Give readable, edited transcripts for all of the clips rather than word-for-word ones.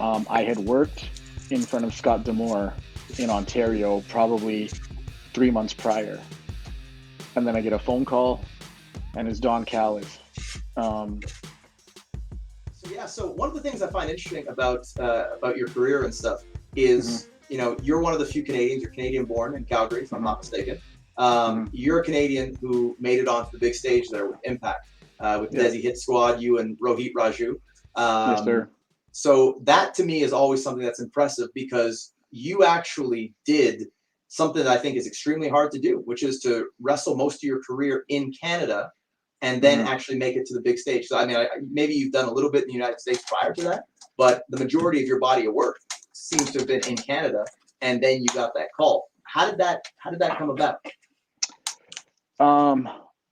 I had worked in front of Scott Demore in Ontario probably 3 months prior, and then I get a phone call, and it's Don Callis. Um, So yeah, so one of the things I find interesting about your career and stuff mhm, is, you're one of the few Canadians. You're Canadian born in Calgary, if I'm mhm, not mistaken. mhm. You're a Canadian who made it onto the big stage there with Impact, with Yeah, Desi Hit Squad, you and Rohit Raju. yes, Um, sir. so that to me is always something that's impressive because you actually did something that I think is extremely hard to do, which is to wrestle most of your career in Canada and then Mhm. actually make it to the big stage. So I mean, maybe you've done a little bit in the United States prior to that, but the majority of your body of work seems to have been in Canada, and then you got that call. How did that come about? Um,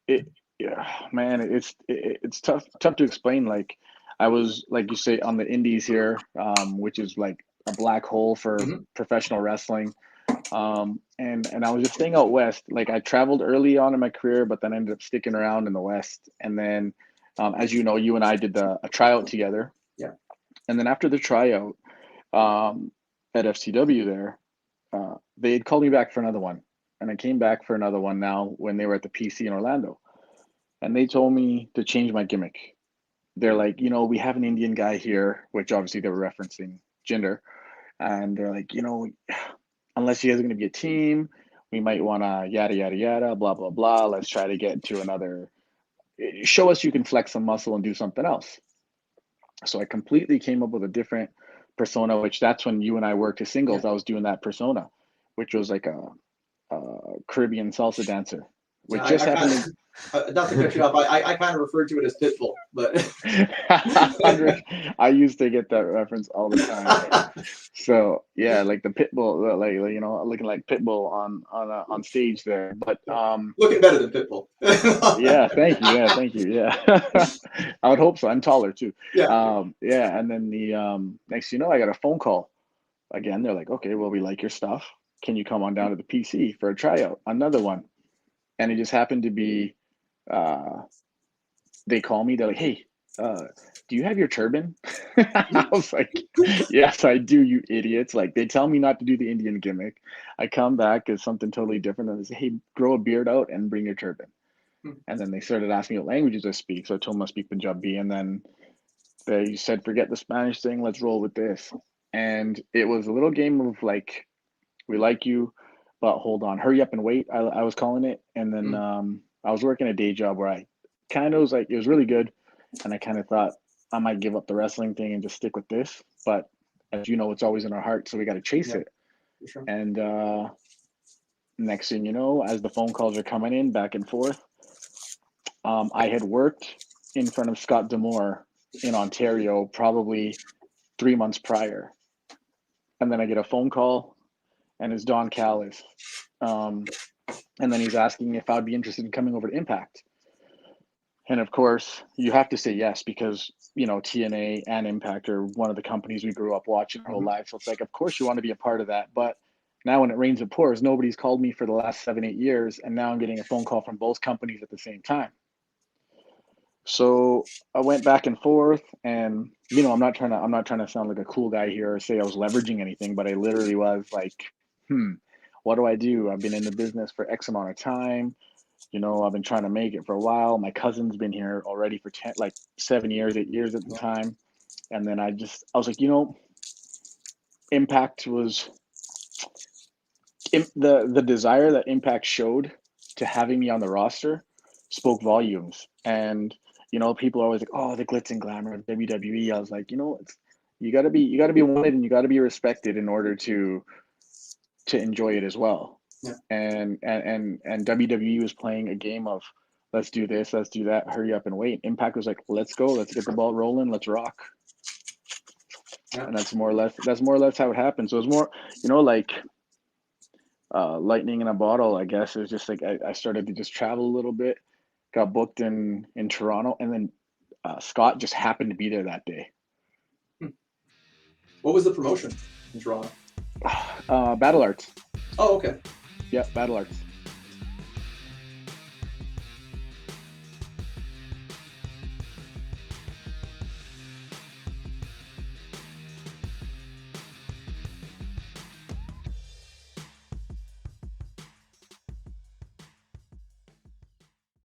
it, yeah, man, it's tough to explain. Like, I was, like you say, on the Indies here, which is like a black hole for Mm-hmm. professional wrestling. And I was just staying out west. Like, I traveled early on in my career, but then ended up sticking around in the west. And then, as you know, you and I did a tryout together. Yeah. And then after the tryout, um, at FCW there, they had called me back for another one, and I came back for another one now when they were at the PC in Orlando, and they told me to change my gimmick. They're like, we have an Indian guy here, which obviously they were referencing gender, and they're like, unless you guys are going to be a team, we might want to yada yada yada, blah blah blah. Let's try to get to another. Show us you can flex some muscle and do something else. So I completely came up with a different persona, which that's when you and I worked as Yeah. singles. I was doing that persona, which was like a Caribbean salsa dancer, Yeah. which I, just I kind happened of not to cut you off. I kind of referred to it as Pitbull, but to. I used to get that reference all the time. So yeah, like the Pitbull, like looking like Pitbull on stage there. But looking better than Pitbull. yeah, thank you. Yeah, thank you. Yeah, I would hope so. I'm taller too. Yeah. Yeah, and then the next, I got a phone call again. They're like, okay, well, we like your stuff. Can you come on down to the PC for a tryout? Another one, and it just happened to be. Uh, they call me. They're like, hey. Do you have your turban? I was like, yes, I do, you idiots. Like, they tell me not to do the Indian gimmick. I come back as something totally different, and they say, hey, grow a beard out and bring your turban. And then they started asking me what languages I speak. So I told them I speak Punjabi. And then they said, forget the Spanish thing. Let's roll with this. And it was a little game of like, we like you, but hold on, hurry up and wait. I was calling it. And then I was working a day job where I kind of was like, it was really good. And I kind of thought I might give up the wrestling thing and just stick with this. But as you know, it's always in our heart. So we got to chase Yeah. it. For sure. And next thing you know, as the phone calls are coming in back and forth, I had worked in front of Scott Demore in Ontario probably 3 months prior, and then I get a phone call, and it's Don Callis, um, and then he's asking if I'd be interested in coming over to Impact. And of course, you have to say yes because TNA and Impact are one of the companies we grew up watching our whole Mm-hmm. life. So it's like, of course, you want to be a part of that. But now, when it rains and pours, nobody's called me for the last 7, 8 years, and now I'm getting a phone call from both companies at the same time. So I went back and forth, and I'm not trying to sound like a cool guy here or say I was leveraging anything, but I literally was like, what do I do? I've been in the business for X amount of time. I've been trying to make it for a while. My cousin's been here already for 10, like 7 years, 8 years at the Yeah. time. And then I was like, Impact was the desire that Impact showed to having me on the roster spoke volumes. And people are always like, "Oh, the glitz and glamour of WWE." I was like, you got to be wanted and you got to be respected in order to enjoy it as well. Yeah. And WWE was playing a game of let's do this, let's do that, hurry up and wait. Impact was like, let's go, let's get the ball rolling, let's rock. Yeah. And that's more or less how it happened. So it's more, like lightning in a bottle, I guess. It was just like I started to just travel a little bit, got booked in Toronto, and then Scott just happened to be there that day. What was the promotion in Toronto? Battle Arts. Oh, okay. Yeah, Battle Arts.